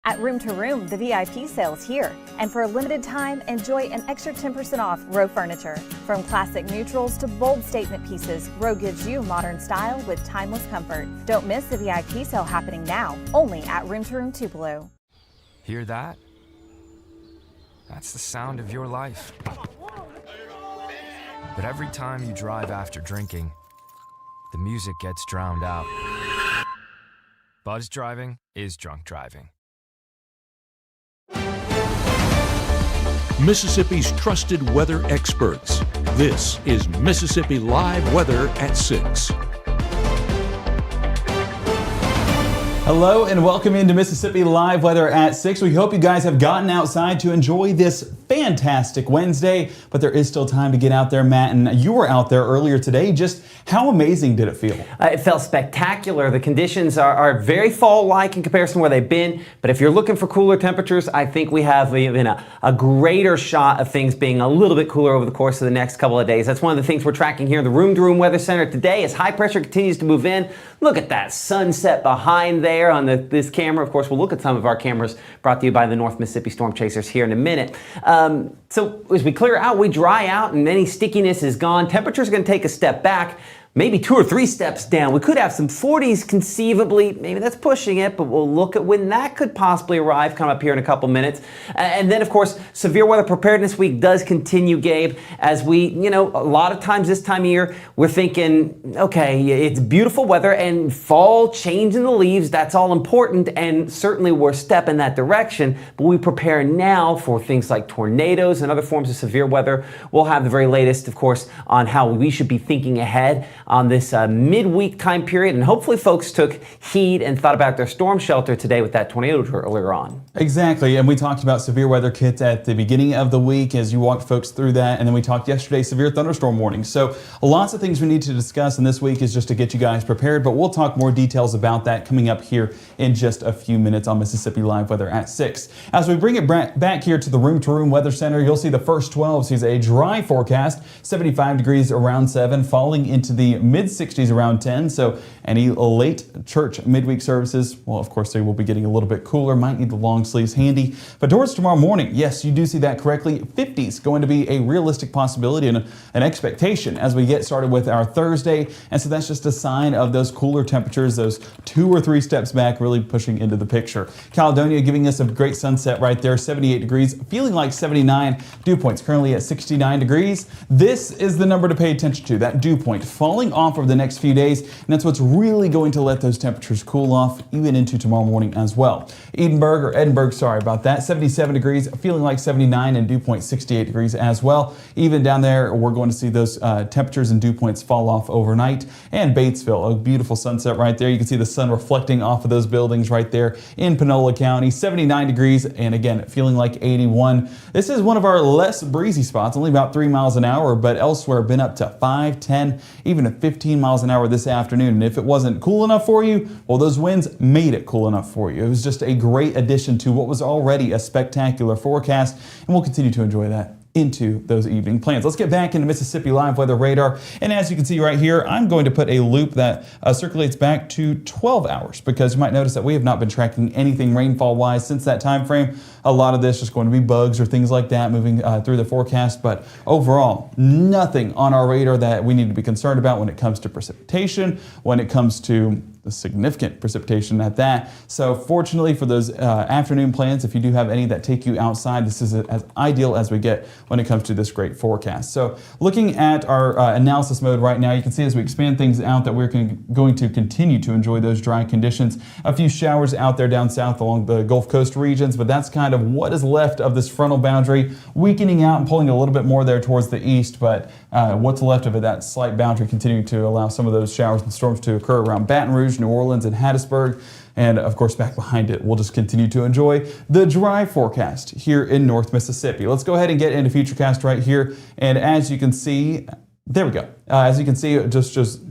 At Room to Room, the VIP sale's here. And for a limited time, enjoy an extra 10% off Row furniture. From classic neutrals to bold statement pieces, Row gives you modern style with timeless comfort. Don't miss the VIP sale happening now, only at Room to Room Tupelo. Hear that? That's the sound of your life. But every time you drive after drinking, the music gets drowned out. Buzz driving is drunk driving. Mississippi's trusted weather experts. This is Mississippi Live Weather at 6. Hello and welcome into Mississippi Live Weather at 6. We hope you guys have gotten outside to enjoy this fantastic Wednesday, but there is still time to get out there, Matt, and you were out there earlier today. Just how amazing did it feel? It felt spectacular. The conditions are very fall-like in comparison to where they've been, but if you're looking for cooler temperatures, I think we have even a greater shot of things being a little bit cooler over the course of the next couple of days. That's one of the things we're tracking here in the Room to Room Weather Center today as high pressure continues to move in. Look at that sunset behind there on this camera. Of course, we'll look at some of our cameras brought to you by the North Mississippi Storm Chasers here in a minute. So as we clear out, we dry out, and any stickiness is gone. Temperatures are going to take a step back, maybe 2 or 3 steps down. We could have some 40s conceivably. Maybe that's pushing it, but we'll look at when that could possibly arrive, come up here in a couple minutes. And then, of course, Severe Weather Preparedness Week does continue, Gabe, as we, a lot of times this time of year, we're thinking, okay, it's beautiful weather and fall, change in the leaves, that's all important, and certainly we're stepping that direction, but we prepare now for things like tornadoes and other forms of severe weather. We'll have the very latest, of course, on how we should be thinking ahead on this midweek time period, and hopefully folks took heed and thought about their storm shelter today with that tornado earlier on. Exactly, and we talked about severe weather kits at the beginning of the week as you walked folks through that, and then we talked yesterday severe thunderstorm warnings. So lots of things we need to discuss, and this week is just to get you guys prepared, but we'll talk more details about that coming up here in just a few minutes on Mississippi Live Weather at 6. As we bring it back here to the Room to Room Weather Center, you'll see the first 12 sees a dry forecast, 75 degrees around 7, falling into the mid-60s around 10, so any late church midweek services, well, of course, they will be getting a little bit cooler, might need the long sleeves handy. But towards tomorrow morning, yes, you do see that correctly, 50s going to be a realistic possibility and an expectation as we get started with our Thursday, and so that's just a sign of those cooler temperatures, those 2 or 3 steps back really pushing into the picture. Caledonia giving us a great sunset right there, 78 degrees, feeling like 79. Dew point's currently at 69 degrees. This is the number to pay attention to, that dew point falling off over the next few days, and that's what's really going to let those temperatures cool off even into tomorrow morning as well. Edinburgh, sorry about that, 77 degrees, feeling like 79, and dew point 68 degrees as well. Even down there, we're going to see those temperatures and dew points fall off overnight. And Batesville, a beautiful sunset right there. You can see the sun reflecting off of those buildings right there in Panola County, 79 degrees, and again, feeling like 81. This is one of our less breezy spots, only about 3 miles an hour, but elsewhere been up to 5, 10, even a 15 miles an hour this afternoon. And if it wasn't cool enough for you, well, those winds made it cool enough for you. It was just a great addition to what was already a spectacular forecast, and we'll continue to enjoy that into those evening plans. Let's get back into Mississippi Live Weather Radar, and as you can see right here, I'm going to put a loop that circulates back to 12 hours because you might notice that we have not been tracking anything rainfall wise since that time frame. A lot of this is going to be bugs or things like that moving through the forecast, but overall, nothing on our radar that we need to be concerned about when it comes to precipitation, when it comes to the significant precipitation at that. So fortunately for those afternoon plans, if you do have any that take you outside, this is as ideal as we get when it comes to this great forecast. So looking at our analysis mode right now, you can see as we expand things out that we're going to continue to enjoy those dry conditions. A few showers out there down south along the Gulf Coast regions, but that's kind of what is left of this frontal boundary, weakening out and pulling a little bit more there towards the east, but what's left of it, that slight boundary continuing to allow some of those showers and storms to occur around Baton Rouge, New Orleans, and Hattiesburg. And of course, back behind it, we'll just continue to enjoy the dry forecast here in North Mississippi. Let's go ahead and get into Futurecast right here. And as you can see, there we go. As you can see,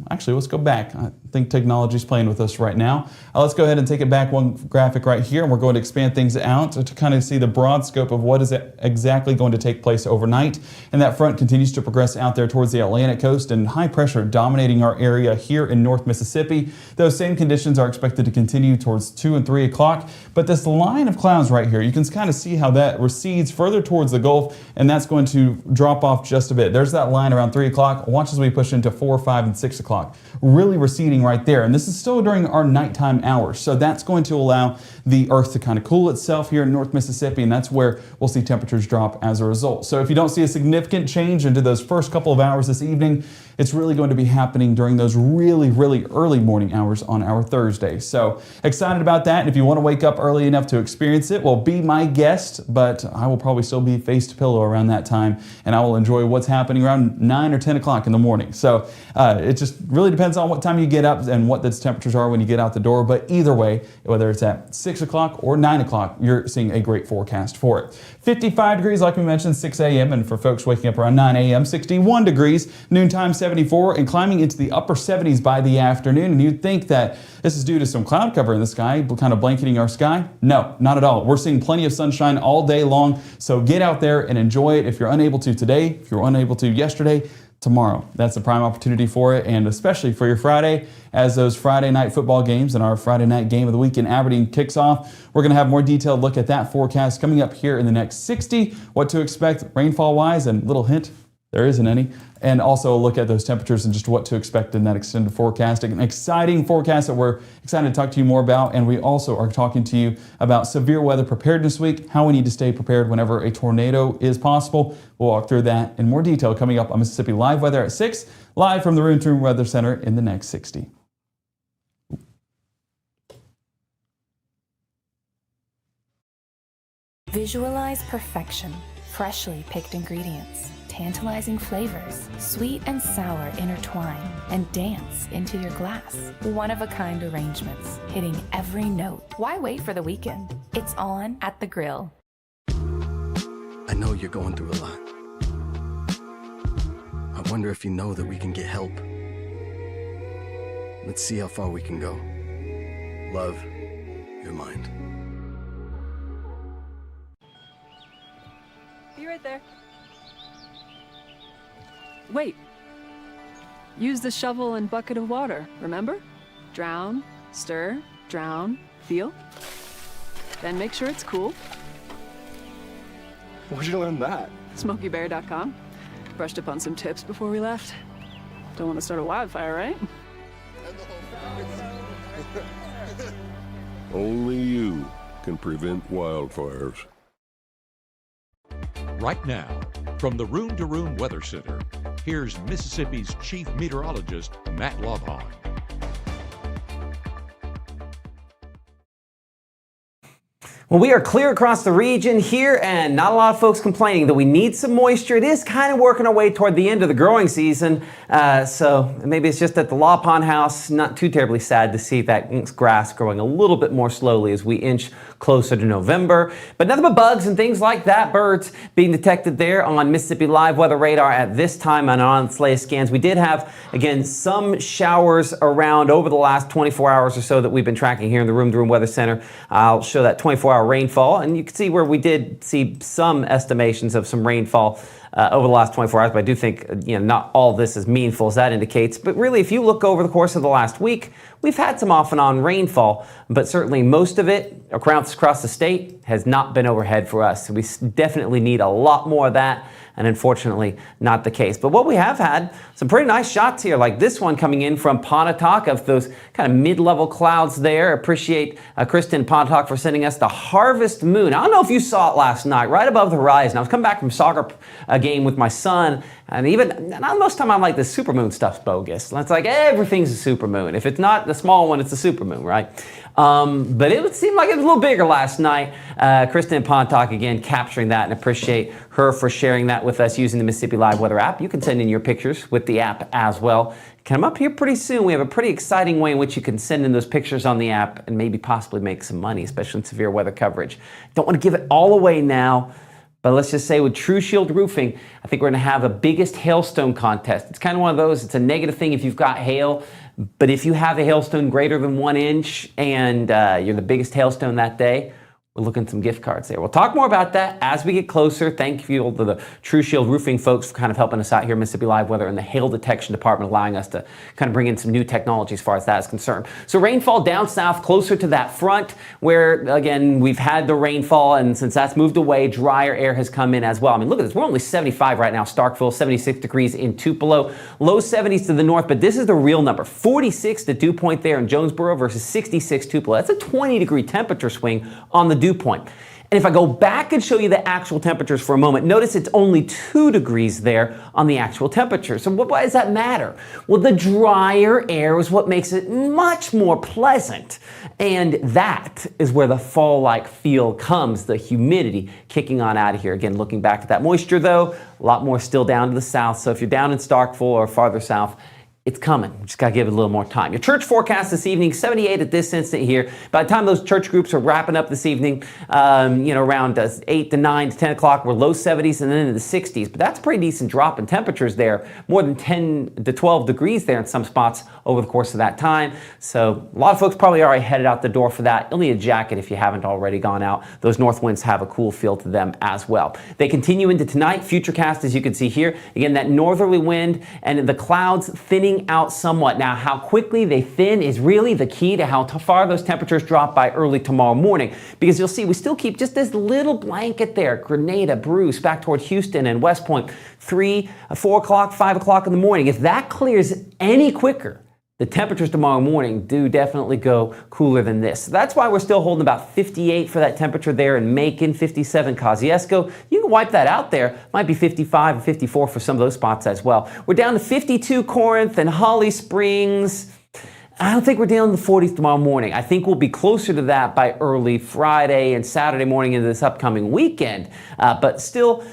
actually, let's go back. I think technology is playing with us right now. Let's go ahead and take it back one graphic right here, and we're going to expand things out to kind of see the broad scope of what is exactly going to take place overnight. And that front continues to progress out there towards the Atlantic coast, and high pressure dominating our area here in North Mississippi. Those same conditions are expected to continue towards 2 and 3 o'clock. But this line of clouds right here, you can kind of see how that recedes further towards the Gulf, and that's going to drop off just a bit. There's that line around 3 o'clock. Watch as we push into 4, 5, and 6 o'clock. Really receding right there. And this is still during our nighttime hours. So that's going to allow the earth to kind of cool itself here in North Mississippi, and that's where we'll see temperatures drop as a result. So if you don't see a significant change into those first couple of hours this evening, it's really going to be happening during those really, really early morning hours on our Thursday. So excited about that. And if you want to wake up early enough to experience it, well, be my guest, but I will probably still be face to pillow around that time, and I will enjoy what's happening around 9 or 10 o'clock in the morning. So it just really depends on what time you get up and what the temperatures are when you get out the door. But either way, whether it's at 6 o'clock or 9 o'clock, you're seeing a great forecast for it. 55 degrees, like we mentioned, 6 a.m. And for folks waking up around 9 a.m., 61 degrees, noontime 74, and climbing into the upper 70s by the afternoon. And you'd think that this is due to some cloud cover in the sky, kind of blanketing our sky. No, not at all. We're seeing plenty of sunshine all day long. So get out there and enjoy it. If you're unable to today, if you're unable to yesterday, tomorrow. That's a prime opportunity for it, and especially for your Friday, as those Friday night football games and our Friday night game of the week in Aberdeen kicks off. We're going to have more detailed look at that forecast coming up here in the next 60, what to expect rainfall-wise, and little hint, there isn't any. And also a look at those temperatures and just what to expect in that extended forecast. An exciting forecast that we're excited to talk to you more about. And we also are talking to you about severe weather preparedness week, how we need to stay prepared whenever a tornado is possible. We'll walk through that in more detail coming up on Mississippi Live Weather at 6, live from the Room to Room Weather Center in the next 60. Visualize perfection, freshly picked ingredients, tantalizing flavors, sweet and sour intertwine, and dance into your glass. One-of-a-kind arrangements, hitting every note. Why wait for the weekend? It's on at the grill. I know you're going through a lot. I wonder if you know that we can get help. Let's see how far we can go. Love, your mind. Be right there. Wait. Use the shovel and bucket of water, remember? Drown, stir, drown, feel. Then make sure it's cool. Where'd you learn that? SmokeyBear.com. Brushed up on some tips before we left. Don't want to start a wildfire, right? Only you can prevent wildfires. Right now, from the Room to Room Weather Center, here's Mississippi's Chief Meteorologist, Matt Lovhawn. Well, we are clear across the region here, and not a lot of folks complaining that we need some moisture. It is kind of working our way toward the end of the growing season, so maybe it's just at the Law Pond House. Not too terribly sad to see that grass growing a little bit more slowly as we inch closer to November. But nothing but bugs and things like that, birds being detected there on Mississippi Live Weather Radar at this time and on its latest scans. We did have, again, some showers around over the last 24 hours or so that we've been tracking here in the Room to Room Weather Center. I'll show that 24-hour rainfall, and you can see where we did see some estimations of some rainfall over the last 24 hours, but I do think not all this is meaningful as that indicates. But really, if you look over the course of the last week, we've had some off and on rainfall, but certainly most of it across the state has not been overhead for us. So we definitely need a lot more of that, and unfortunately not the case. But what we have had, some pretty nice shots here, like this one coming in from Pontotoc of those kind of mid-level clouds there. Appreciate Kristen Pontotoc for sending us the harvest moon. I don't know if you saw it last night, right above the horizon. I was coming back from soccer game with my son, and most of the time I'm like, the supermoon stuff's bogus. It's like everything's a supermoon. If it's not the small one, it's a supermoon, right? But it seemed like it was a little bigger last night. Kristen Pontotoc again capturing that, and appreciate her for sharing that with us using the Mississippi Live Weather app. You can send in your pictures with the app as well. Come up here pretty soon. We have a pretty exciting way in which you can send in those pictures on the app and maybe possibly make some money, especially in severe weather coverage. Don't want to give it all away now, But let's just say with True Shield Roofing, I think we're going to have the biggest hailstone contest. It's kind of one of those, it's a negative thing if you've got hail, but if you have a hailstone greater than 1 inch and you're the biggest hailstone that day, we're looking at some gift cards there. We'll talk more about that as we get closer. Thank you to the True Shield Roofing folks for kind of helping us out here at Mississippi Live Weather and the Hail Detection Department, allowing us to kind of bring in some new technology as far as that is concerned. So rainfall down south, closer to that front where, again, we've had the rainfall, and since that's moved away, drier air has come in as well. I mean, look at this. We're only 75 right now, Starkville, 76 degrees in Tupelo, low 70s to the north, but this is the real number. 46 to dew point there in Jonesboro versus 66 Tupelo. That's a 20-degree temperature swing on the dew point. And if I go back and show you the actual temperatures for a moment, notice it's only 2 degrees there on the actual temperature. So why does that matter? Well, the drier air is what makes it much more pleasant. And that is where the fall-like feel comes, the humidity kicking on out of here. Again, looking back at that moisture though, a lot more still down to the south. So if you're down in Starkville or farther south, it's coming. Just got to give it a little more time. Your church forecast this evening, 78 at this instant here. By the time those church groups are wrapping up this evening, around 8 to 9 to 10 o'clock, we're low 70s and then into the 60s. But that's a pretty decent drop in temperatures there. More than 10 to 12 degrees there in some spots over the course of that time. So a lot of folks probably already headed out the door for that. You'll need a jacket if you haven't already gone out. Those north winds have a cool feel to them as well. They continue into tonight. Futurecast, as you can see here. Again, that northerly wind and the clouds thinning out somewhat. Now, how quickly they thin is really the key to how far those temperatures drop by early tomorrow morning, because you'll see we still keep just this little blanket there. Grenada, Bruce, back toward Houston and West Point, 3, 4 o'clock, 5 o'clock in the morning. If that clears any quicker, the temperatures tomorrow morning do definitely go cooler than this. So that's why we're still holding about 58 for that temperature there in Macon, 57 Kosciuszko. You can wipe that out there. Might be 55 and 54 for some of those spots as well. We're down to 52 Corinth and Holly Springs. I don't think we're dealing with the 40s tomorrow morning. I think we'll be closer to that by early Friday and Saturday morning into this upcoming weekend. But still,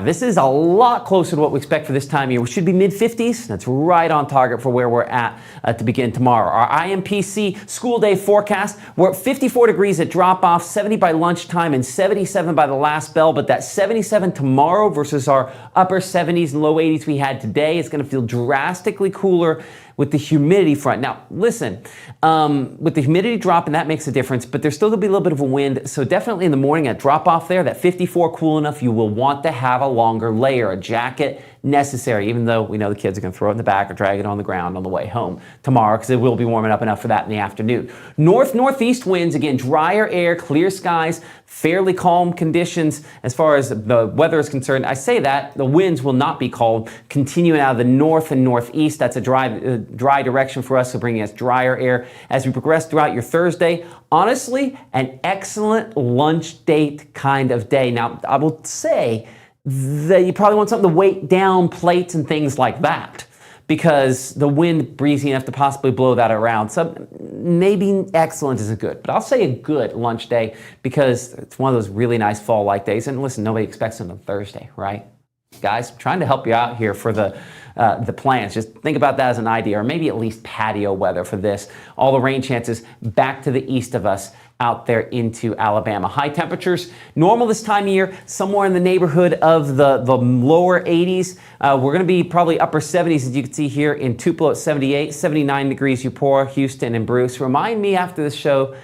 this is a lot closer to what we expect for this time of year. We should be mid-50s. That's right on target for where we're at to begin tomorrow. Our IMPC school day forecast, we're at 54 degrees at drop-off, 70 by lunchtime, and 77 by the last bell. But that 77 tomorrow versus our upper 70s and low 80s we had today is going to feel drastically cooler with the humidity front. Now, listen, with the humidity dropping, that makes a difference, but there's still gonna be a little bit of a wind, so definitely in the morning at drop-off there, that 54 cool enough, you will want to have a longer layer, a jacket necessary, even though we know the kids are gonna throw it in the back or drag it on the ground on the way home tomorrow, because it will be warming up enough for that in the afternoon. North-northeast winds, again, drier air, clear skies, fairly calm conditions as far as the weather is concerned. I say that, the winds will not be cold, continuing out of the north and northeast. That's a dry direction for us, so bringing us drier air as we progress throughout your Thursday. Honestly, an excellent lunch date kind of day. Now, I will say that you probably want something to weight down plates and things like that, because the wind breezy enough to possibly blow that around. So maybe excellent isn't good, but I'll say a good lunch day because it's one of those really nice fall-like days. And listen, nobody expects it on Thursday, right? Guys, I'm trying to help you out here for the plans. Just think about that as an idea, or maybe at least patio weather for this. All the rain chances back to the east of us out there into Alabama. High temperatures, normal this time of year, somewhere in the neighborhood of the lower 80s. We're going to be probably upper 70s, as you can see here in Tupelo at 78, 79 degrees Eupora, Houston, and Bruce. Remind me after this show,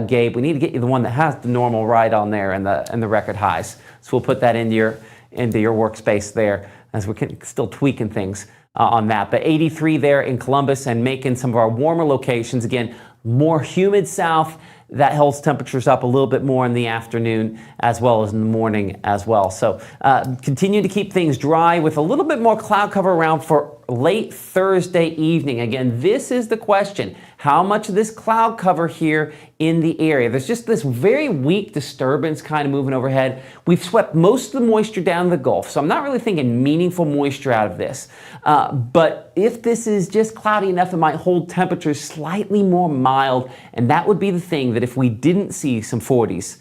Gabe, we need to get you the one that has the normal ride on there and the record highs. So we'll put that into your workspace there as we're still tweaking things on that. But 83 there in Columbus and Macon, some of our warmer locations. Again, more humid south. That holds temperatures up a little bit more in the afternoon as well as in the morning as well. So continue to keep things dry with a little bit more cloud cover around for late Thursday evening. Again, this is the question. How much of this cloud cover here in the area? There's just this very weak disturbance kind of moving overhead. We've swept most of the moisture down the Gulf, so I'm not really thinking meaningful moisture out of this. But if this is just cloudy enough, it might hold temperatures slightly more mild, and that would be the thing that if we didn't see some 40s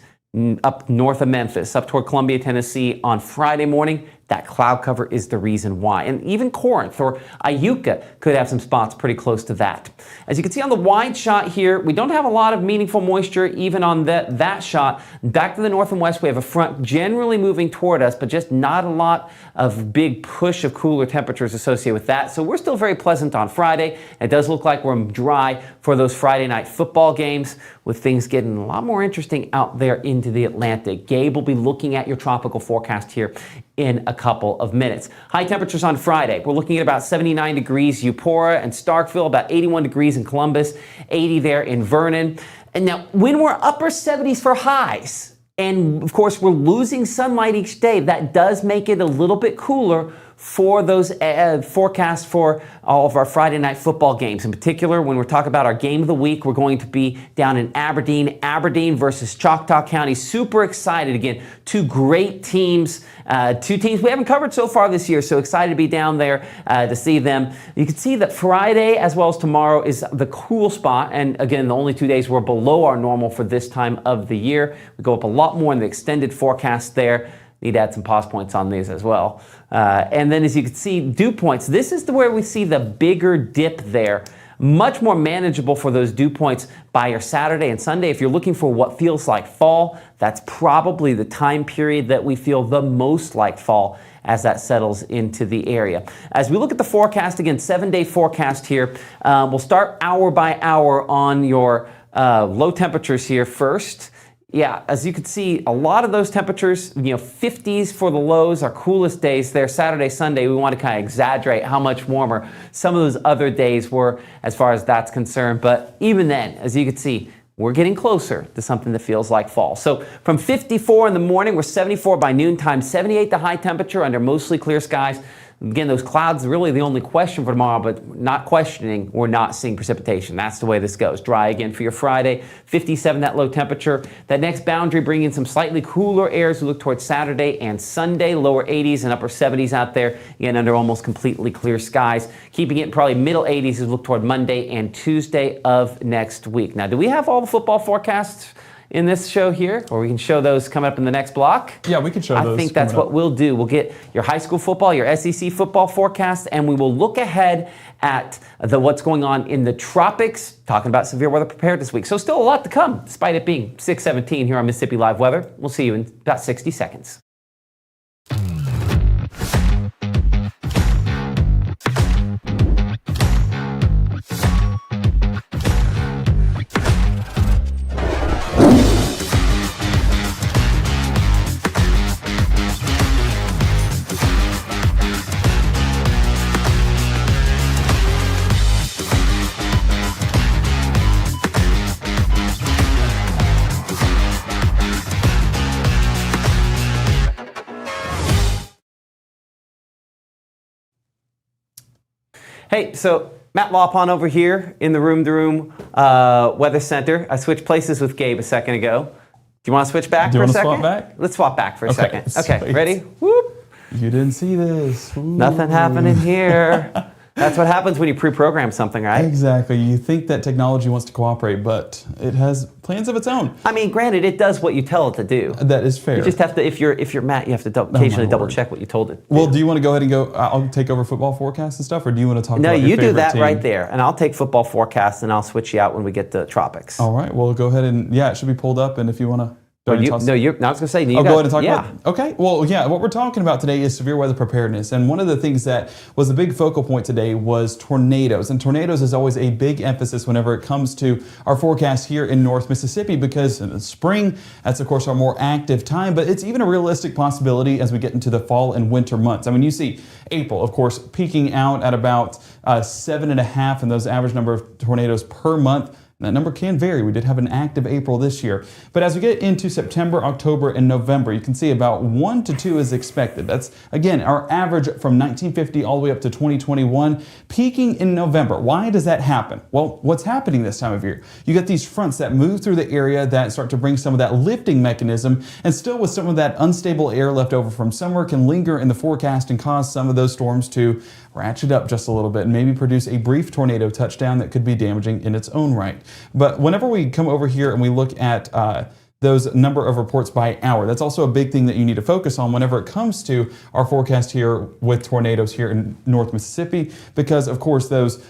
up north of Memphis, up toward Columbia, Tennessee on Friday morning, That cloud cover is the reason why. And even Corinth or Iuka could have some spots pretty close to that. As you can see on the wide shot here, we don't have a lot of meaningful moisture even on that shot. Back to the north and west, we have a front generally moving toward us, but just not a lot of big push of cooler temperatures associated with that. So we're still very pleasant on Friday. It does look like we're dry for those Friday night football games, with things getting a lot more interesting out there into the Atlantic. Gabe will be looking at your tropical forecast here in a couple of minutes. High temperatures on Friday. We're looking at about 79 degrees Eupora and Starkville, about 81 degrees in Columbus, 80 there in Vernon. And now when we're upper 70s for highs, and of course we're losing sunlight each day, that does make it a little bit cooler for those forecasts for all of our Friday night football games. In particular, when we're talking about our game of the week, we're going to be down in Aberdeen. Aberdeen versus Choctaw County. Super excited. Again, two great teams. Two teams we haven't covered so far this year, so excited to be down there to see them. You can see that Friday as well as tomorrow is the cool spot, and again, the only 2 days we're below our normal for this time of the year. We go up a lot more in the extended forecast there. Need to add some pause points on these as well. And then as you can see, dew points. This is where we see the bigger dip there. Much more manageable for those dew points by your Saturday and Sunday. If you're looking for what feels like fall, that's probably the time period that we feel the most like fall as that settles into the area. As we look at the forecast, again, 7-day forecast here, we'll start hour by hour on your low temperatures here first. Yeah, as you can see, a lot of those temperatures, 50s for the lows, our coolest days there. Saturday, Sunday, we want to kind of exaggerate how much warmer some of those other days were as far as that's concerned. But even then, as you can see, we're getting closer to something that feels like fall. So from 54 in the morning, we're 74 by noontime, 78 the high temperature under mostly clear skies. Again, those clouds are really the only question for tomorrow, but not questioning, we're not seeing precipitation. That's the way this goes. Dry again for your Friday, 57 that low temperature. That next boundary bringing some slightly cooler air as we look towards Saturday and Sunday, lower 80s and upper 70s out there, again under almost completely clear skies. Keeping it probably middle 80s as we look toward Monday and Tuesday of next week. Now, do we have all the football forecasts in this show here, or we can show those coming up in the next block? Yeah, we can show those. I think that's what we'll do. We'll get your high school football, your SEC football forecast, and we will look ahead at what's going on in the tropics, talking about severe weather prepared this week. So still a lot to come, despite it being 6:17 here on Mississippi Live Weather. We'll see you in about 60 seconds. Hey, so Matt Lawpon over here in the Room to Room Weather Center. I switched places with Gabe a second ago. Do you want to switch back for a second? Swap back? Let's swap back for a second. Okay, sweet. ready? Whoop. You didn't see this. Ooh. Nothing happening here. That's what happens when you pre-program something, right? Exactly. You think that technology wants to cooperate, but it has plans of its own. I mean, granted, it does what you tell it to do. That is fair. You just have to, if you're Matt, you have to occasionally double check what you told it. Well, do you want to go ahead and go, I'll take over football forecasts and stuff, or do you want to talk about your No, you do that team? right there, and I'll take football forecasts, and I'll switch you out when we get to tropics. All right, well, go ahead and, yeah, it should be pulled up, and if you want to... I was going to say, go ahead and talk about it. Okay, well, yeah, what we're talking about today is severe weather preparedness. And one of the things that was a big focal point today was tornadoes. And tornadoes is always a big emphasis whenever it comes to our forecast here in North Mississippi, because in the spring, that's of course our more active time, but it's even a realistic possibility as we get into the fall and winter months. I mean, you see April, of course, peaking out at about 7.5 in those average number of tornadoes per month. That number can vary. We did have an active April this year. But as we get into September, October, and November, you can see about 1 to 2 is expected. That's, again, our average from 1950 all the way up to 2021, peaking in November. Why does that happen? Well, what's happening this time of year? You get these fronts that move through the area that start to bring some of that lifting mechanism, and still with some of that unstable air left over from summer can linger in the forecast and cause some of those storms to ratchet up just a little bit and maybe produce a brief tornado touchdown that could be damaging in its own right. But whenever we come over here and we look at those number of reports by hour. That's also a big thing that you need to focus on whenever it comes to our forecast here with tornadoes here in North Mississippi, because of course those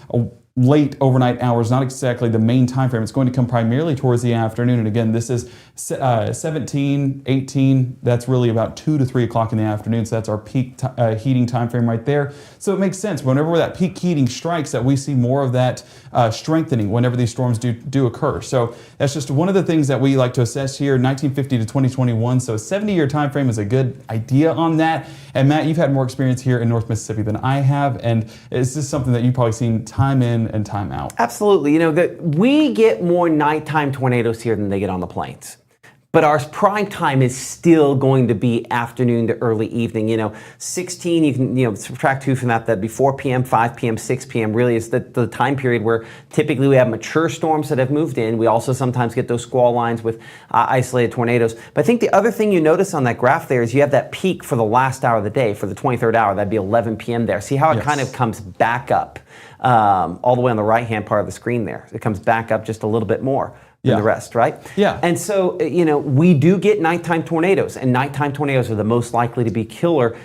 late overnight hours, not exactly the main time frame. It's going to come primarily towards the afternoon. And again, this is 17, 18. That's really about 2 to 3 o'clock in the afternoon. So that's our peak heating time frame right there. So it makes sense whenever that peak heating strikes that we see more of that strengthening whenever these storms do occur. So that's just one of the things that we like to assess here, 1950 to 2021. So a 70-year time frame is a good idea on that. And Matt, you've had more experience here in North Mississippi than I have. And is this something that you've probably seen time in and time out? Absolutely. You know, we get more nighttime tornadoes here than they get on the plains. But our prime time is still going to be afternoon to early evening. You know, 16, you can subtract 2 from that. That'd be 4 p.m., 5 p.m., 6 p.m. really is the time period where typically we have mature storms that have moved in. We also sometimes get those squall lines with isolated tornadoes. But I think the other thing you notice on that graph there is you have that peak for the last hour of the day, for the 23rd hour. That'd be 11 p.m. there. See how it kind of comes back up all the way on the right-hand part of the screen there. It comes back up just a little bit more than the rest, right? Yeah. And so, you know, we do get nighttime tornadoes, and nighttime tornadoes are the most likely to be killer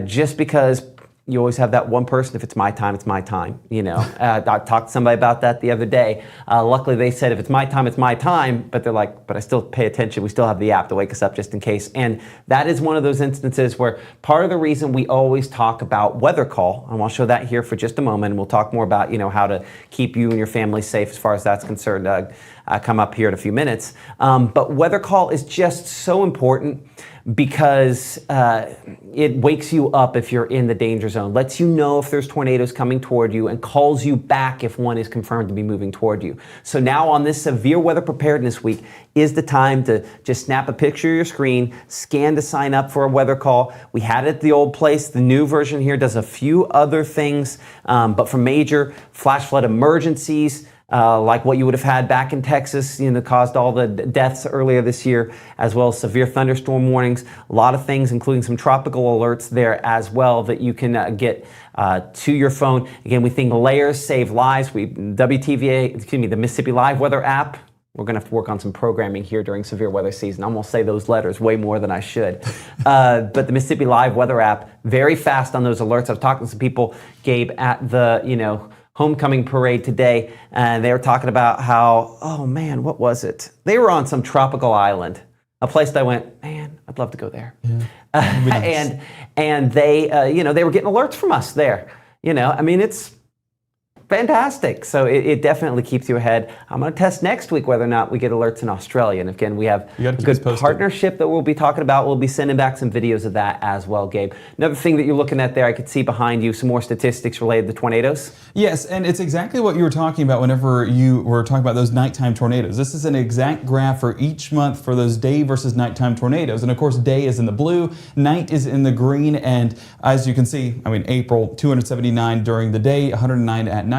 just because you always have that one person, if it's my time, it's my time, you know. I talked to somebody about that the other day. Luckily, they said, if it's my time, it's my time, but they're like, but I still pay attention. We still have the app to wake us up just in case. And that is one of those instances where part of the reason we always talk about weather call, and I'll show that here for just a moment, and we'll talk more about, you know, how to keep you and your family safe as far as that's concerned, come up here in a few minutes. But weather call is just so important because it wakes you up if you're in the danger zone, lets you know if there's tornadoes coming toward you, and calls you back if one is confirmed to be moving toward you. So now on this Severe Weather Preparedness Week is the time to just snap a picture of your screen, scan to sign up for a weather call. We had it at the old place. The new version here does a few other things, but for major flash flood emergencies, like what you would have had back in Texas, you know, caused all the deaths earlier this year, as well as severe thunderstorm warnings. A lot of things, including some tropical alerts there as well that you can get to your phone. Again, we think layers save lives. The Mississippi Live Weather app. We're going to have to work on some programming here during severe weather season. I'm going to say those letters way more than I should. But the Mississippi Live Weather app, very fast on those alerts. I was talking to some people, Gabe, at the, homecoming parade today, and they were talking about how, oh man, what was it? They were on some tropical island, a place that I went, man, I'd love to go there. Yeah. Nice. And they, they were getting alerts from us there. I mean, it's fantastic. So it definitely keeps you ahead. I'm going to test next week whether or not we get alerts in Australia. And again, we have a good partnership that we'll be talking about. We'll be sending back some videos of that as well, Gabe. Another thing that you're looking at there, I could see behind you some more statistics related to tornadoes. Yes, and it's exactly what you were talking about whenever you were talking about those nighttime tornadoes. This is an exact graph for each month for those day versus nighttime tornadoes. And of course, day is in the blue, night is in the green. And as you can see, April, 279 during the day, 109 at nighttime.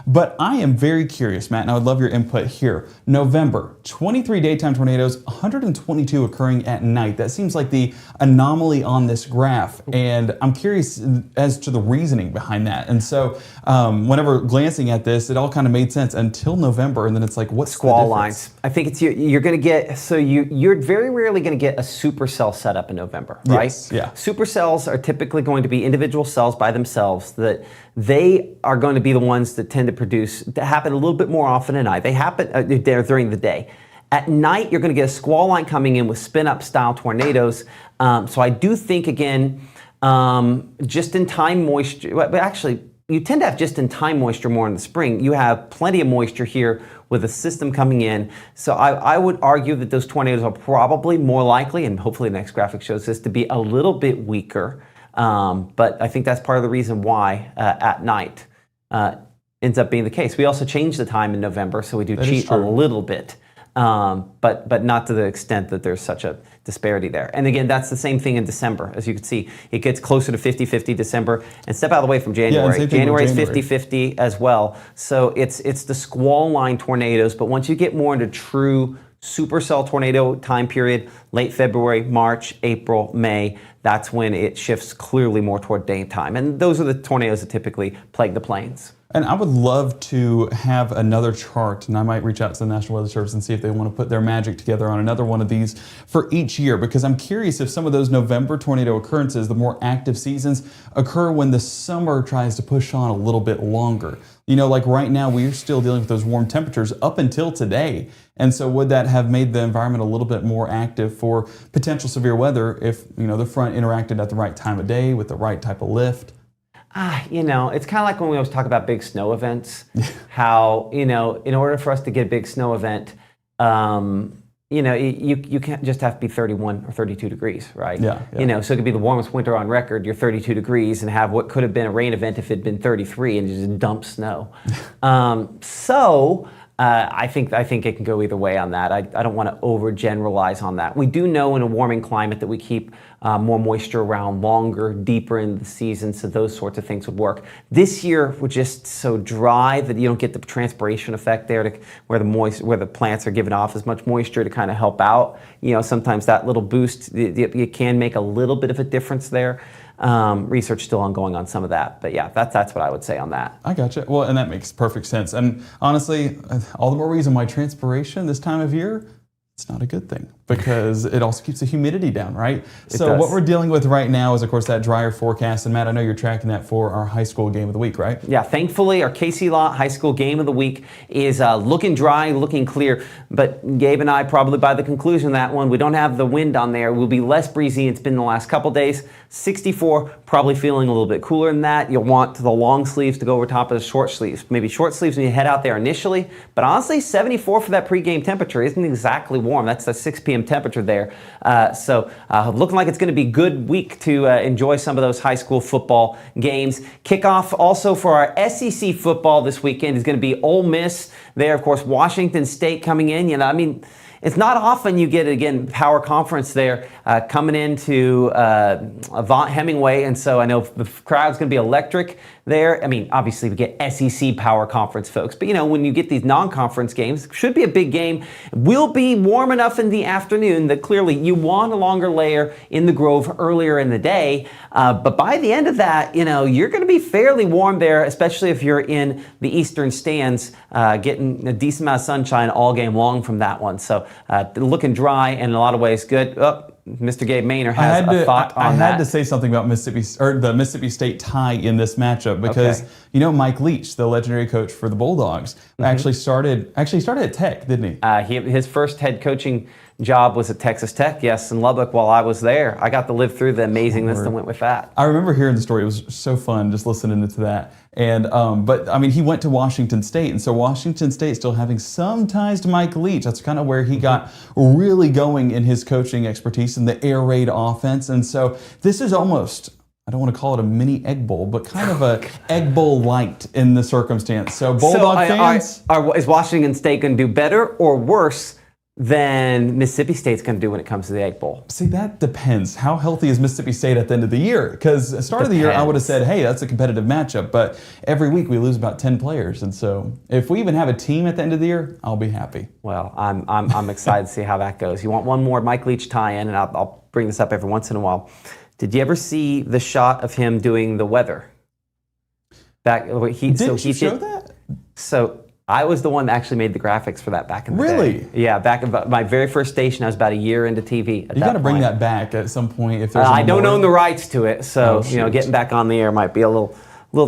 But I am very curious, Matt, and I would love your input here. November, 23 daytime tornadoes, 122 occurring at night. That seems like the anomaly on this graph, and I'm curious as to the reasoning behind that. And so whenever glancing at this, it all kind of made sense until November, and then it's like, what's squall lines? I think it's you're going to get, so you're very rarely going to get a supercell set up in November, right? Yes, yeah. Supercells are typically going to be individual cells by themselves that they are going to be the ones that tend to happen a little bit more often at night. They happen during the day. At night, you're going to get a squall line coming in with spin-up style tornadoes. So I do think, again, just-in-time moisture, but actually, you tend to have just-in-time moisture more in the spring. You have plenty of moisture here with a system coming in. So I would argue that those tornadoes are probably more likely, and hopefully the next graphic shows this, to be a little bit weaker. But I think that's part of the reason why at night ends up being the case. We also change the time in November, so we do cheat a little bit, but not to the extent that there's such a disparity there. And again, that's the same thing in December. As you can see, it gets closer to 50-50 December, and step out of the way from January. Yeah, January is 50-50 as well. So it's the squall line tornadoes, but once you get more into true supercell tornado time period, late February, March, April, May, that's when it shifts clearly more toward daytime. And those are the tornadoes that typically plague the plains. And I would love to have another chart, and I might reach out to the National Weather Service and see if they want to put their magic together on another one of these for each year, because I'm curious if some of those November tornado occurrences, the more active seasons, occur when the summer tries to push on a little bit longer. You know, like right now, we're still dealing with those warm temperatures up until today. And so would that have made the environment a little bit more active for potential severe weather if, you know, the front interacted at the right time of day with the right type of lift? You know, it's kind of like when we always talk about big snow events, how, you know, in order for us to get a big snow event, you know, you can't just have to be 31 or 32 degrees, right? Yeah. You know, so it could be the warmest winter on record, you're 32 degrees, and have what could have been a rain event if it had been 33 and just dump snow. I think it can go either way on that. I don't want to overgeneralize on that. We do know in a warming climate that we keep more moisture around longer, deeper in the season, so those sorts of things would work. This year, we're just so dry that you don't get the transpiration effect there, where the plants are giving off as much moisture to kind of help out. You know, sometimes that little boost, you can make a little bit of a difference there. Research still ongoing on some of that, but yeah, that's what I would say on that. I gotcha. Well, and that makes perfect sense. And honestly, all the more reason why transpiration this time of year, it's not a good thing, because it also keeps the humidity down, right? So what we're dealing with right now is, of course, that drier forecast. And Matt, I know you're tracking that for our high school game of the week, right? Yeah, thankfully, our KC Lott High School game of the week is looking dry, looking clear. But Gabe and I, probably by the conclusion of that one, we don't have the wind on there. We'll be less breezy. It's been the last couple days. 64, probably feeling a little bit cooler than that. You'll want the long sleeves to go over top of the short sleeves. Maybe short sleeves when you head out there initially. But honestly, 74 for that pregame temperature isn't exactly warm. That's the 6 p.m. temperature there. So looking like it's going to be a good week to enjoy some of those high school football games. Kickoff also for our SEC football this weekend is going to be Ole Miss there. Of course, Washington State coming in. You know, I mean, it's not often you get, again, power conference there coming into Avant Hemingway, and so I know the crowd's going to be electric there. I mean, obviously we get SEC power conference folks, but you know, when you get these non-conference games, it should be a big game. Will be warm enough in the afternoon that clearly you want a longer layer in the Grove earlier in the day, but by the end of that, you know, you're going to be fairly warm there, especially if you're in the eastern stands, getting a decent amount of sunshine all game long from that one. So looking dry and in a lot of ways good. Mr. Gabe Maynor has a thought on that. I had to say something about the Mississippi State tie in this matchup, because you know, Mike Leach, the legendary coach for the Bulldogs, actually started at Tech, didn't he? His first head coaching job was at Texas Tech, yes, in Lubbock. While I was there, I got to live through the amazingness that went with that. I remember hearing the story. It was so fun just listening to that. And but I mean, he went to Washington State, and so Washington State still having some ties to Mike Leach. That's kind of where he got really going in his coaching expertise in the air raid offense. And so this is almost, I don't want to call it a mini Egg Bowl, but kind of a Egg Bowl light in the circumstance. So Bulldog fans, is Washington State going to do better or worse than Mississippi State's going to do when it comes to the Egg Bowl? See, that depends. How healthy is Mississippi State at the end of the year? Because at the start of the year, I would have said, hey, that's a competitive matchup. But every week we lose about 10 players. And so if we even have a team at the end of the year, I'll be happy. Well, I'm excited to see how that goes. You want one more Mike Leach tie-in, and I'll bring this up every once in a while. Did you ever see the shot of him doing the weather? Did you show that? So I was the one that actually made the graphics for that back in the day. Really? Yeah, back in my very first station, I was about a year into TV. You got to bring that back at some point. If there's I don't own the rights to it, so you know, getting back on the air might be a little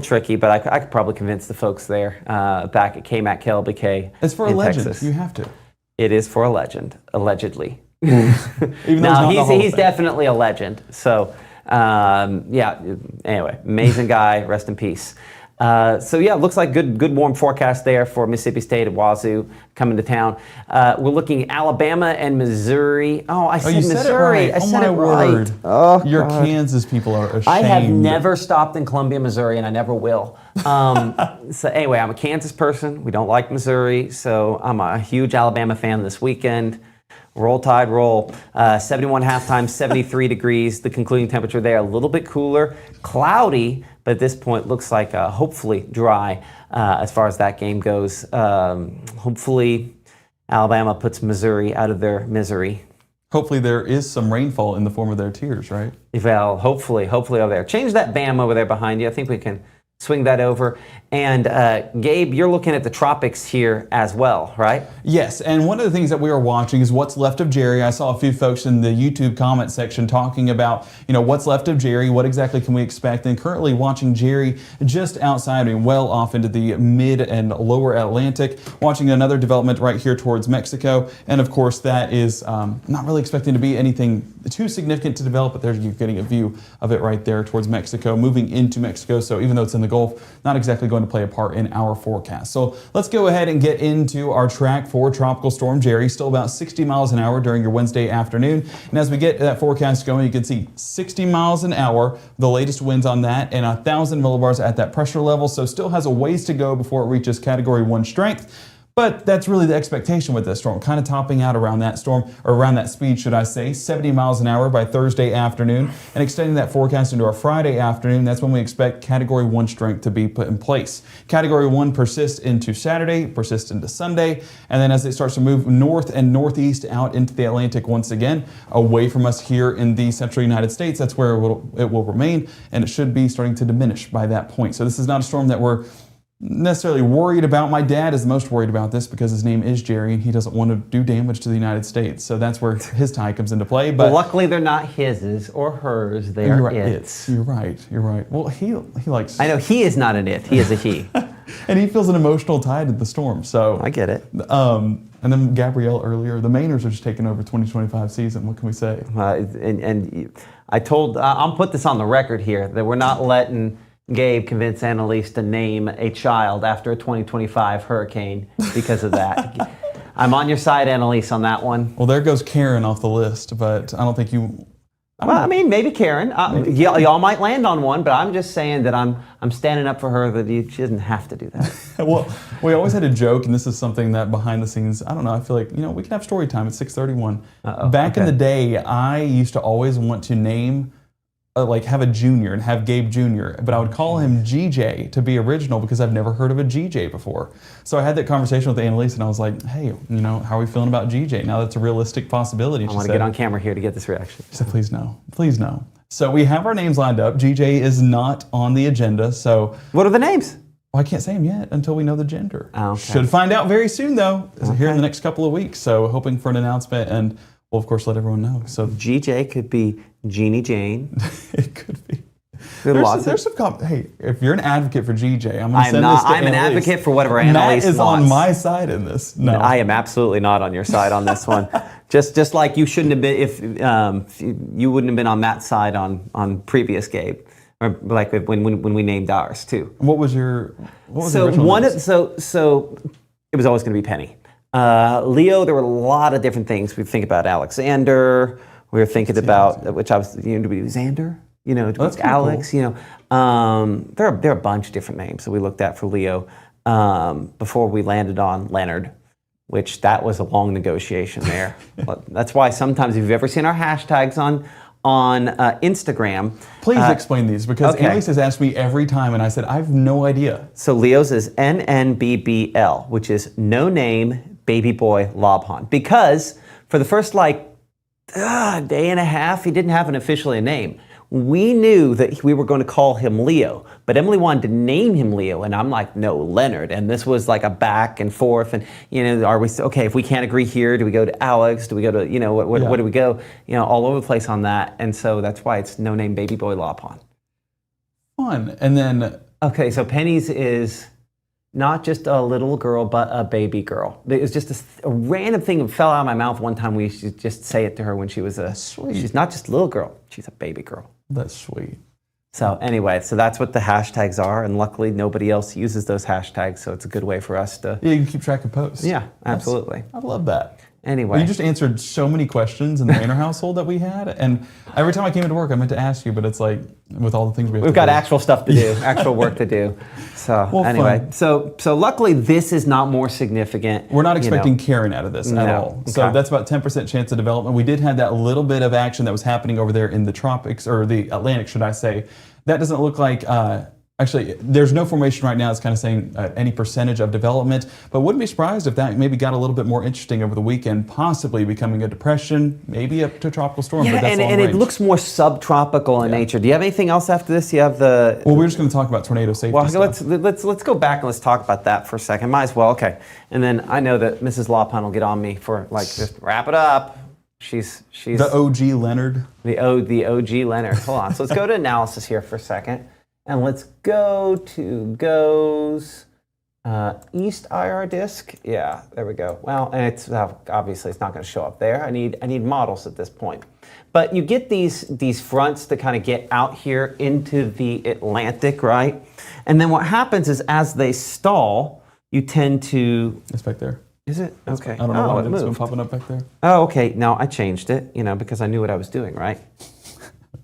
tricky. But I could probably convince the folks there back at KMAC KLBK. It's for a legend. Texas. You have to. It is for a legend, allegedly. Even no, he's definitely a legend. So yeah. Anyway, amazing guy. Rest in peace. So yeah, looks like good warm forecast there for Mississippi State and Wazoo coming to town. We're looking at Alabama and Missouri. Oh, I said Missouri. I said it right. Oh, your Kansas people are ashamed. I have never stopped in Columbia, Missouri, and I never will. So anyway, I'm a Kansas person. We don't like Missouri, so I'm a huge Alabama fan this weekend. Roll Tide, roll. 71 halftime, 73 degrees. The concluding temperature there, a little bit cooler, cloudy, but at this point looks like hopefully dry as far as that game goes. Hopefully Alabama puts Missouri out of their misery. Hopefully there is some rainfall in the form of their tears, right? Well, hopefully over there. Change that Bam over there behind you. I think we can swing that over. And Gabe, you're looking at the tropics here as well, right? Yes, and one of the things that we are watching is what's left of Jerry. I saw a few folks in the YouTube comment section talking about, what's left of Jerry, what exactly can we expect, and currently watching Jerry just outside, well off into the mid and lower Atlantic, watching another development right here towards Mexico, and of course that is not really expecting to be anything too significant to develop, but there's you're getting a view of it right there towards Mexico, moving into Mexico, so even though it's in the Gulf, not exactly going to play a part in our forecast. So let's go ahead and get into our track for Tropical Storm Jerry. Still about 60 miles an hour during your Wednesday afternoon. And as we get that forecast going, you can see 60 miles an hour, the latest winds on that, and 1,000 millibars at that pressure level. So still has a ways to go before it reaches Category 1 strength. But that's really the expectation with this storm, kind of topping out around that storm, or around that speed, should I say, 70 miles an hour by Thursday afternoon, and extending that forecast into our Friday afternoon. That's when we expect Category 1 strength to be put in place. Category 1 persists into Saturday, persists into Sunday, and then as it starts to move north and northeast out into the Atlantic once again, away from us here in the central United States, that's where it will remain, and it should be starting to diminish by that point. So this is not a storm that we're necessarily worried about. My dad is most worried about this because his name is Jerry and he doesn't want to do damage to the United States. So that's where his tie comes into play. But well, luckily they're not his or hers. They're right, its. You're right. You're right. Well, he likes. I know he is not an it. He is a he. And he feels an emotional tie to the storm. So I get it. And then Gabrielle earlier, the Mainers are just taking over 2025 season. What can we say? And I told, I'll put this on the record here, that we're not letting Gabe convince Annalise to name a child after a 2025 hurricane because of that. I'm on your side, Annalise, on that one. Well, there goes Karen off the list, but I don't think you... I mean, maybe Karen. Y'all might land on one, but I'm just saying that I'm standing up for her, that she doesn't have to do that. Well, we always had a joke, and this is something that behind the scenes, I don't know, I feel like, we can have story time at 6:31. Back in the day, I used to always want to name... have a junior and have Gabe Jr., but I would call him GJ to be original because I've never heard of a GJ before. So I had that conversation with Annalise and I was like, hey, how are we feeling about GJ? Now that's a realistic possibility. I want to get on camera here to get this reaction. She said, please no, please no. So we have our names lined up. GJ is not on the agenda, so. What are the names? Well, I can't say them yet until we know the gender. Oh, okay. Should find out very soon though, here in the next couple of weeks. So hoping for an announcement and we'll of course let everyone know. So GJ could be Jeannie Jane. It could be. There's some hey, if you're an advocate for GJ, I'm going to send this to I'm an advocate for whatever Annalise Matt is wants. on my side in this. No, I am absolutely not on your side on this one. Just like you shouldn't have been if you wouldn't have been on that side on previous Gabe, or like when we named ours too. What was the original name? So it was always going to be Penny. Leo, there were a lot of different things. We think about Alexander. We were thinking about which I was to be Xander. That's Alex. cool. There are a bunch of different names that we looked at for Leo before we landed on Leonard, which that was a long negotiation there. That's why sometimes if you've ever seen our hashtags on Instagram, please explain these because Annalise has asked me every time, and I said I have no idea. So Leo's is NNBBL, which is No Name Baby Boy Lobhan, because for the first day and a half, he didn't have officially a name. We knew that we were going to call him Leo, but Emily wanted to name him Leo, and I'm like, no, Leonard. And this was like a back and forth, and are we okay? If we can't agree here, do we go to Alex? Do we go to what do we go? All over the place on that, and so that's why it's No Name Baby Boy Lopon. Fun, and then okay, so Penny's is not just a little girl, but a baby girl. It was just a random thing that fell out of my mouth one time. We should just say it to her when she was sweet. She's not just a little girl; she's a baby girl. That's sweet. So anyway, so that's what the hashtags are, and luckily nobody else uses those hashtags, so it's a good way for us to... Yeah, you can keep track of posts. Yeah, absolutely. I love that. Anyway. You just answered so many questions in the Manor household that we had, and every time I came into work, I meant to ask you, but it's like, with all the things we've got actual stuff to do, actual work to do. So well, anyway, so luckily this is not more significant. We're not expecting Karen out of this at all. Okay. So that's about 10% chance of development. We did have that little bit of action that was happening over there in the tropics, or the Atlantic, should I say. That doesn't look like Actually, there's no formation right now. It's kind of saying any percentage of development, but wouldn't be surprised if that maybe got a little bit more interesting over the weekend, possibly becoming a depression, maybe up to a tropical storm. Yeah, but that's and it looks more subtropical in nature. Do you have anything else after this? You have the... Well, we're just going to talk about tornado safety stuff. Let's go back and let's talk about that for a second. Might as well, okay. And then I know that Mrs. Lawpun will get on me for like, just wrap it up. She's the OG Leonard. The OG Leonard. Hold on. So let's go to analysis here for a second. And let's go to GOES East IR disk. Yeah, there we go. Well, and it's obviously it's not going to show up there. I need models at this point. But you get these fronts that kind of get out here into the Atlantic, right? And then what happens is as they stall, you tend to... It's back there. Is it? Okay. I don't know why it's been popping up back there. Oh, okay. No, I changed it, because I knew what I was doing, right?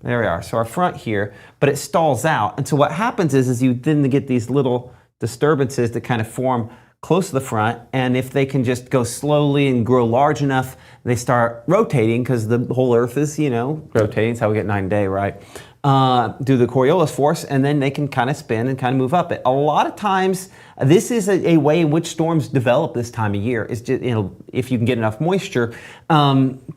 There we are. So our front here, but it stalls out. And so what happens is you then get these little disturbances that kind of form close to the front. And if they can just go slowly and grow large enough, they start rotating because the whole Earth is, rotating. That's how we get 9-day, right? Do the Coriolis force, and then they can kind of spin and kind of move up it. A lot of times, this is a way in which storms develop this time of year. Is just, if you can get enough moisture.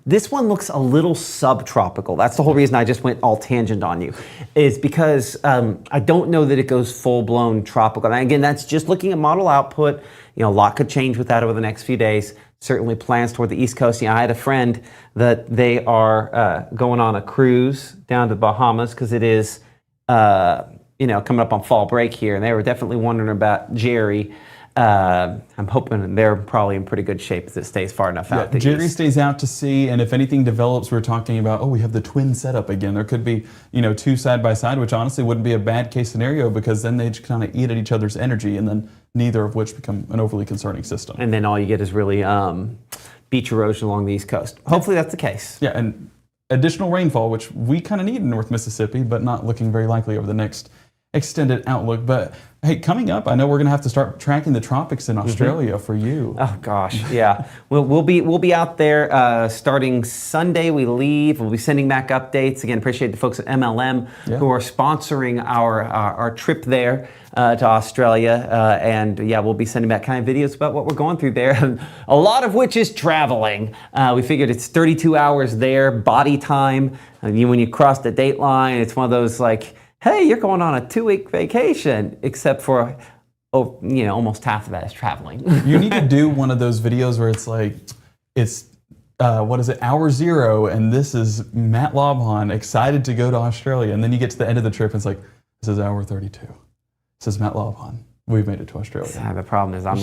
This one looks a little subtropical. That's the whole reason I just went all tangent on you, is because I don't know that it goes full-blown tropical. And again, that's just looking at model output. A lot could change with that over the next few days. Certainly plans toward the East Coast. I had a friend that they are going on a cruise down to the Bahamas because it is, coming up on fall break here, and they were definitely wondering about Jerry. I'm hoping they're probably in pretty good shape as it stays far enough out. Yeah, Jerry stays out to sea, and if anything develops, we're talking about, we have the twin setup again. There could be, two side by side, which honestly wouldn't be a bad case scenario because then they just kind of eat at each other's energy, and then neither of which become an overly concerning system. And then all you get is really beach erosion along the East Coast. Hopefully that's the case. Yeah, and additional rainfall, which we kind of need in North Mississippi, but not looking very likely over the next extended outlook. But hey, coming up, I know we're going to have to start tracking the tropics in Australia for you. Oh gosh, yeah. We'll be out there starting Sunday. We leave. We'll be sending back updates. Again, appreciate the folks at MLM who are sponsoring our trip there to Australia. And we'll be sending back kind of videos about what we're going through there. A lot of which is traveling. We figured it's 32 hours there, body time. When you cross the date line, it's one of those like, hey, you're going on a 2-week vacation, except for, almost half of that is traveling. You need to do one of those videos where it's like, hour 0, and this is Matt Lobhan excited to go to Australia, and then you get to the end of the trip, and it's like, this is hour 32. This is Matt Lobhan. We've made it to Australia. Yeah, the problem is I'm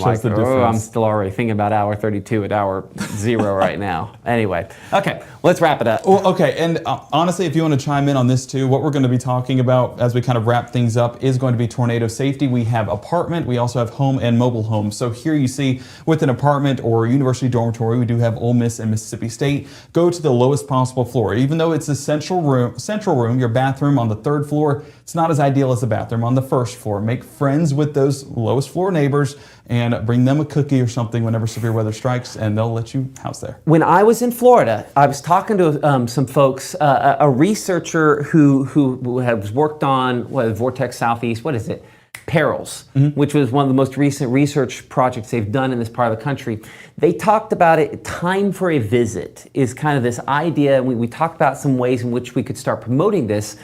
still already thinking about hour 32 at hour 0 right now. Anyway, okay, let's wrap it up. Well, okay, and honestly, if you want to chime in on this too, what we're going to be talking about as we kind of wrap things up is going to be tornado safety. We have apartment, we also have home and mobile homes. So here you see with an apartment or university dormitory, we do have Ole Miss and Mississippi State. Go to the lowest possible floor. Even though it's a central room, your bathroom on the 3rd floor, it's not as ideal as the bathroom on the 1st floor. Make friends with those lowest floor neighbors and bring them a cookie or something whenever severe weather strikes, and they'll let you house there. When I was in Florida, I was talking to some folks, a researcher who has worked on Vortex Southeast, Perils, which was one of the most recent research projects they've done in this part of the country. They talked about it, time for a visit is kind of this idea. We talked about some ways in which we could start promoting this.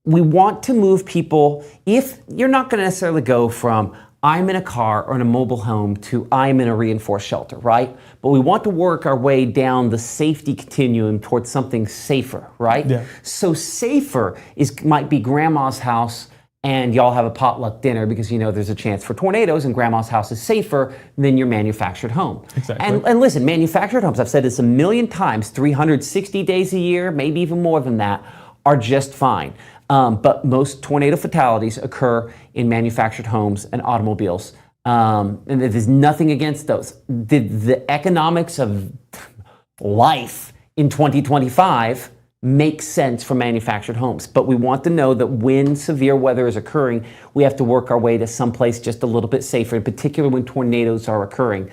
We want to move people, if you're not going to necessarily go from I'm in a car or in a mobile home to I'm in a reinforced shelter, right? But we want to work our way down the safety continuum towards something safer, right? Yeah. So safer might be grandma's house and y'all have a potluck dinner because there's a chance for tornadoes and grandma's house is safer than your manufactured home. Exactly. And listen, manufactured homes, I've said this a million times, 360 days a year, maybe even more than that, are just fine. But most tornado fatalities occur in manufactured homes and automobiles. And there's nothing against those. The economics of life in 2025 makes sense for manufactured homes. But we want to know that when severe weather is occurring, we have to work our way to someplace just a little bit safer, in particular when tornadoes are occurring.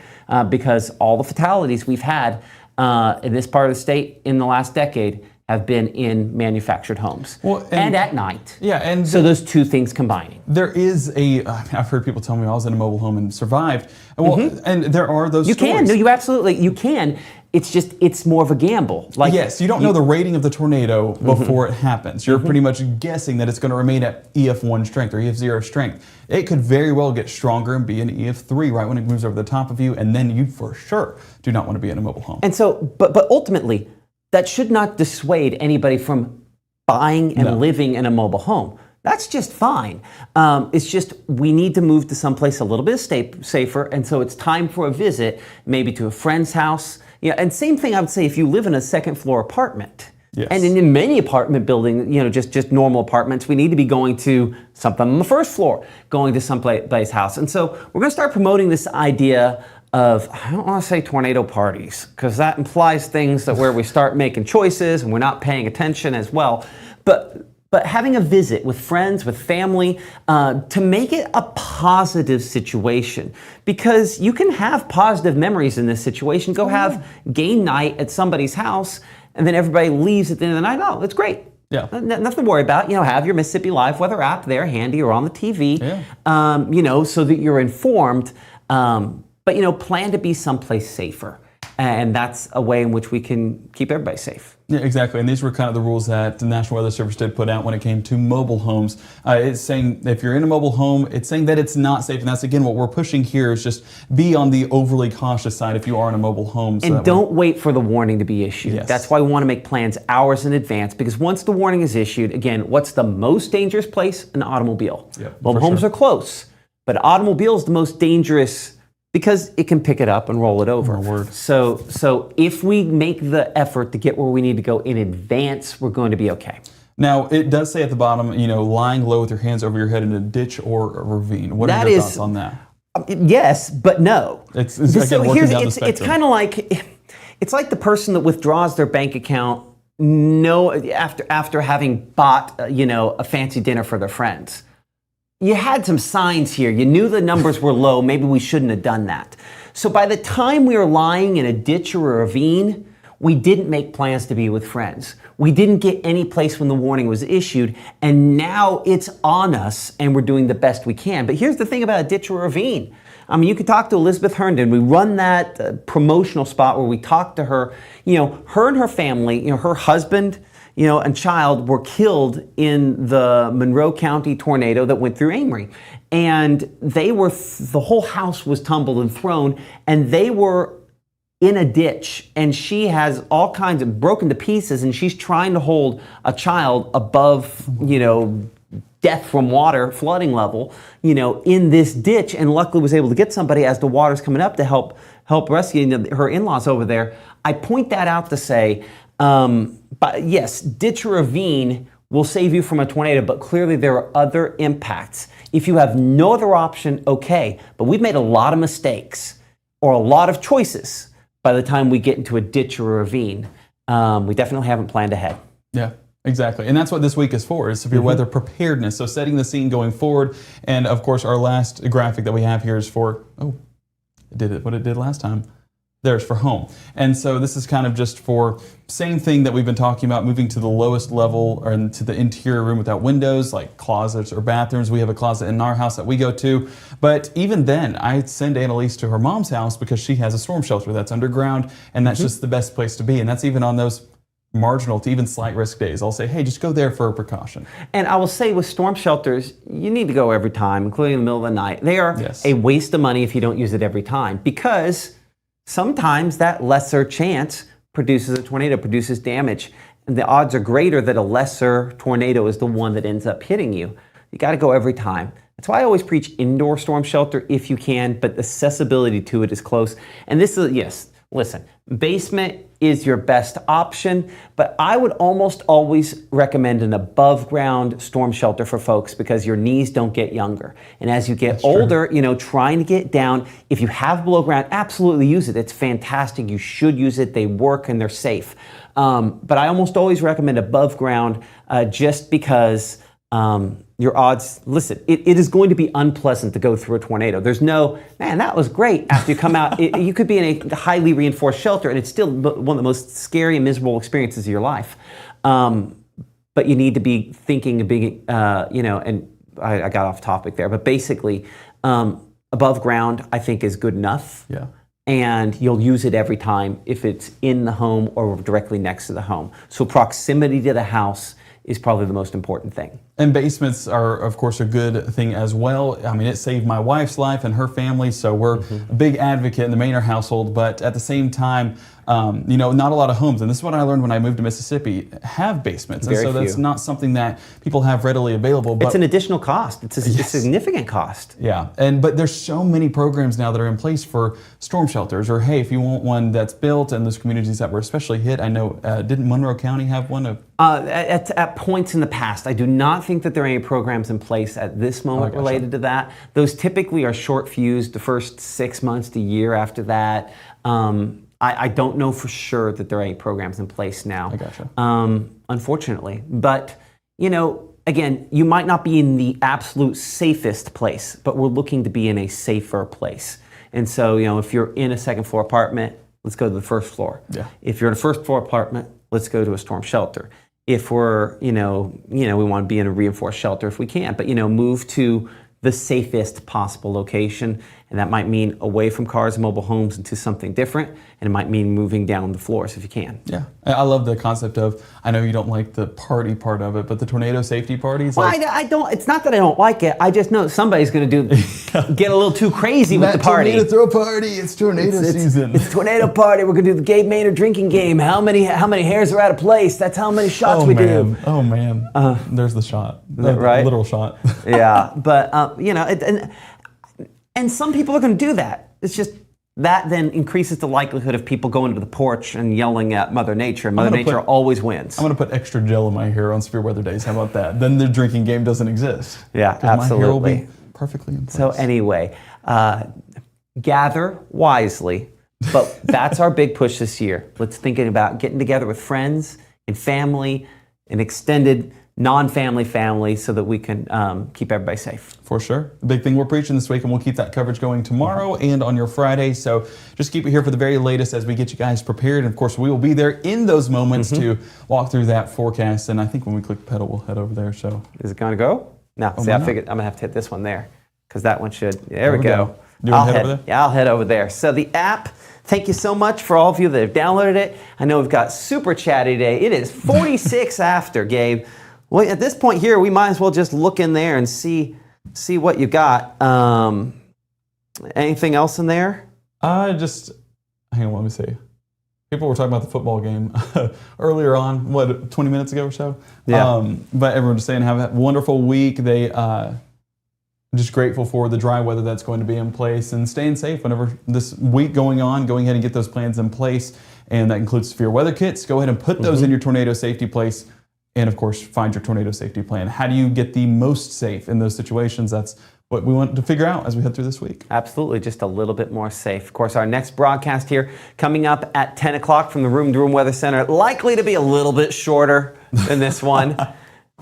Because all the fatalities we've had in this part of the state in the last decade have been in manufactured homes. Well, and at night. Yeah, and so those two things combining. There is I've heard people tell me I was in a mobile home and survived. Well, and there are those You stories. can, no, you absolutely, you can. It's just, it's more of a gamble. Like, yes, you don't know the rating of the tornado before it happens. You're pretty much guessing that it's going to remain at EF1 strength or EF0 strength. It could very well get stronger and be an EF3 right when it moves over the top of you, and then you for sure do not want to be in a mobile home. And so, but ultimately, that should not dissuade anybody from buying and living in a mobile home. That's just fine. It's just we need to move to someplace a little bit safer, and so it's time for a visit, maybe to a friend's house. Yeah, and same thing I would say if you live in a second floor apartment. Yes. And in many apartment buildings, just normal apartments, we need to be going to something on the first floor, going to someplace house. And so we're going to start promoting this idea of, I don't want to say tornado parties, because that implies things that where we start making choices and we're not paying attention as well. But having a visit with friends, with family, to make it a positive situation. Because you can have positive memories in this situation. Go have game night at somebody's house, and then everybody leaves at the end of the night. Oh, that's great. Yeah. Nothing to worry about. Have your Mississippi Live weather app there handy or on the TV, so that you're informed. But plan to be someplace safer. And that's a way in which we can keep everybody safe. Yeah, exactly. And these were kind of the rules that the National Weather Service did put out when it came to mobile homes. It's saying if you're in a mobile home, it's saying that it's not safe. And that's, again, what we're pushing here is just be on the overly cautious side if you are in a mobile home. So and don't wait for the warning to be issued. Yes. That's why we want to make plans hours in advance, because once the warning is issued, again, what's the most dangerous place? An automobile. Yep, Mobile homes are close, but automobile is the most dangerous because it can pick it up and roll it over. So if we make the effort to get where we need to go in advance, we're going to be okay. Now, it does say at the bottom, lying low with your hands over your head in a ditch or a ravine. What are your thoughts on that? Yes, but no. It's kind of like, it's like the person that withdraws their bank account after having bought a fancy dinner for their friends. You had some signs here. You knew the numbers were low. Maybe we shouldn't have done that. So by the time we were lying in a ditch or a ravine, we didn't make plans to be with friends. We didn't get any place when the warning was issued, and now it's on us, and we're doing the best we can. But here's the thing about a ditch or a ravine. You could talk to Elizabeth Herndon. We run that promotional spot where we talk to her. Her and her family, her husband, and child were killed in the Monroe County tornado that went through Amory. And the whole house was tumbled and thrown, and they were in a ditch, and she has all kinds of broken to pieces, and she's trying to hold a child above, death from water, flooding level, in this ditch, and luckily was able to get somebody as the water's coming up to help rescue her in-laws over there. I point that out to say, but yes, ditch or ravine will save you from a tornado, but clearly there are other impacts. If you have no other option, okay, but we've made a lot of mistakes or a lot of choices by the time we get into a ditch or a ravine. We definitely haven't planned ahead. Yeah. Exactly. And that's what this week is for, is severe weather preparedness. So setting the scene going forward. And of course, our last graphic that we have here is for, it did what it did last time. There's for home. And so this is kind of just for same thing that we've been talking about, moving to the lowest level or into the interior room without windows, like closets or bathrooms. We have a closet in our house that we go to. But even then, I send Annalise to her mom's house because she has a storm shelter that's underground, and that's just the best place to be. And that's even on those marginal to even slight risk days. I'll say, hey, just go there for a precaution. And I will say with storm shelters, you need to go every time, including in the middle of the night. They are a waste of money if you don't use it every time, because sometimes that lesser chance produces a tornado, produces damage. And the odds are greater that a lesser tornado is the one that ends up hitting you. You got to go every time. That's why I always preach indoor storm shelter if you can, but accessibility to it is close. And this is, listen, basement is your best option, but I would almost always recommend an above ground storm shelter for folks because your knees don't get younger. And as you get older, trying to get down, if you have below ground, absolutely use it. It's fantastic. You should use it. They work and they're safe. But I almost always recommend above ground just because your odds, listen, it is going to be unpleasant to go through a tornado. There's no, man, that was great. After you come out, you could be in a highly reinforced shelter, and it's still one of the most scary and miserable experiences of your life. But you need to be thinking of being, and I got off topic there, but basically, above ground, I think, is good enough. Yeah. And you'll use it every time if it's in the home or directly next to the home. So proximity to the house is probably the most important thing. And basements are, of course, a good thing as well. I mean, it saved my wife's life and her family, so we're a big advocate in the Maynard household. But at the same time, not a lot of homes, and this is what I learned when I moved to Mississippi, have basements. And so that's not something that people have readily available. But it's an additional cost. It's a significant cost. Yeah, but there's so many programs now that are in place for storm shelters, or hey, if you want one that's built in those communities that were especially hit. I know, didn't Monroe County have one? At points in the past, I do not think that there are any programs in place at this moment related to that. Those typically are short fused, the first 6 months to a year after that. I don't know for sure that there are any programs in place now. I gotcha. Unfortunately. But, again, you might not be in the absolute safest place, but we're looking to be in a safer place. And so, if you're in a second floor apartment, let's go to the first floor. Yeah. If you're in a first floor apartment, let's go to a storm shelter. If we're, we want to be in a reinforced shelter if we can, but, move to the safest possible location. And that might mean away from cars and mobile homes into something different. And it might mean moving down the floors if you can. Yeah. I love the concept of, I know you don't like the party part of it, but the tornado safety parties. Well, I don't, it's not that I don't like it. I just know somebody's going to get a little too crazy with the party. Tornado throw party. It's tornado season. It's tornado party. We're going to do the Gabe Maynard drinking game. How many hairs are out of place? That's how many shots we do. Oh, man. There's the shot. Right? Literal shot. Yeah. But, and some people are going to do that. It's just that then increases the likelihood of people going to the porch and yelling at Mother Nature. And Mother Nature always wins. I'm going to put extra gel in my hair on severe weather days. How about that? Then the drinking game doesn't exist. Yeah, absolutely. My hair will be perfectly in place. So anyway, gather wisely. But that's our big push this year. Let's thinking about getting together with friends and family and extended non-family family so that we can keep everybody safe. For sure. The big thing we're preaching this week, and we'll keep that coverage going tomorrow and on your Friday. So just keep it here for the very latest as we get you guys prepared. And of course, we will be there in those moments to walk through that forecast. And I think when we click pedal, we'll head over there. So is it going to go? No. See, I figured I'm going to have to hit this one there because that one should. There we go. You want to head over there? Yeah, I'll head over there. So the app, thank you so much for all of you that have downloaded it. I know we've got super chatty today. It is 46 after, Gabe. Well, at this point here, we might as well just look in there and see what you got. Anything else in there? Hang on, let me see. People were talking about the football game earlier on, 20 minutes ago or so? Yeah. But everyone just saying have a wonderful week. They just grateful for the dry weather that's going to be in place and staying safe whenever this week going on. Going ahead and get those plans in place. And that includes severe weather kits. Go ahead and put those in your tornado safety place. And of course, find your tornado safety plan. How do you get the most safe in those situations? That's what we want to figure out as we head through this week. Absolutely, just a little bit more safe. Of course, our next broadcast here coming up at 10 o'clock from the Room to Room Weather Center, likely to be a little bit shorter than this one.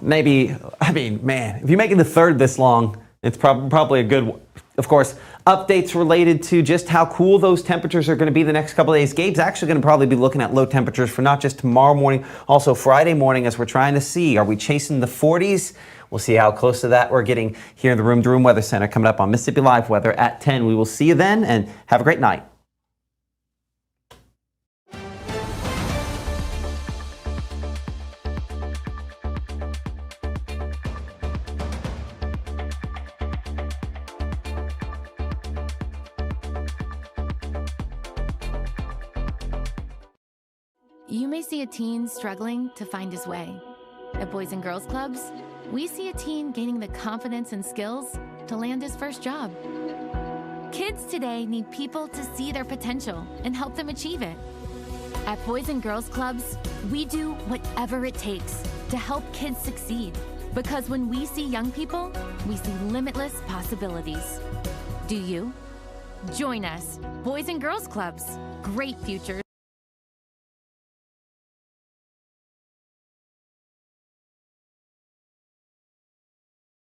Maybe, if you're making the third this long, it's probably a good one. Of course, updates related to just how cool those temperatures are going to be the next couple of days. Gabe's actually going to probably be looking at low temperatures for not just tomorrow morning, also Friday morning, as we're trying to see, are we chasing the 40s? We'll see how close to that we're getting here in the Room to Room Weather Center coming up on Mississippi Live Weather at 10. We will see you then, and have a great night. You may see a teen struggling to find his way. At Boys and Girls Clubs, we see a teen gaining the confidence and skills to land his first job. Kids today need people to see their potential and help them achieve it. At Boys and Girls Clubs, we do whatever it takes to help kids succeed. Because when we see young people, we see limitless possibilities. Do you? Join us, Boys and Girls Clubs. Great futures.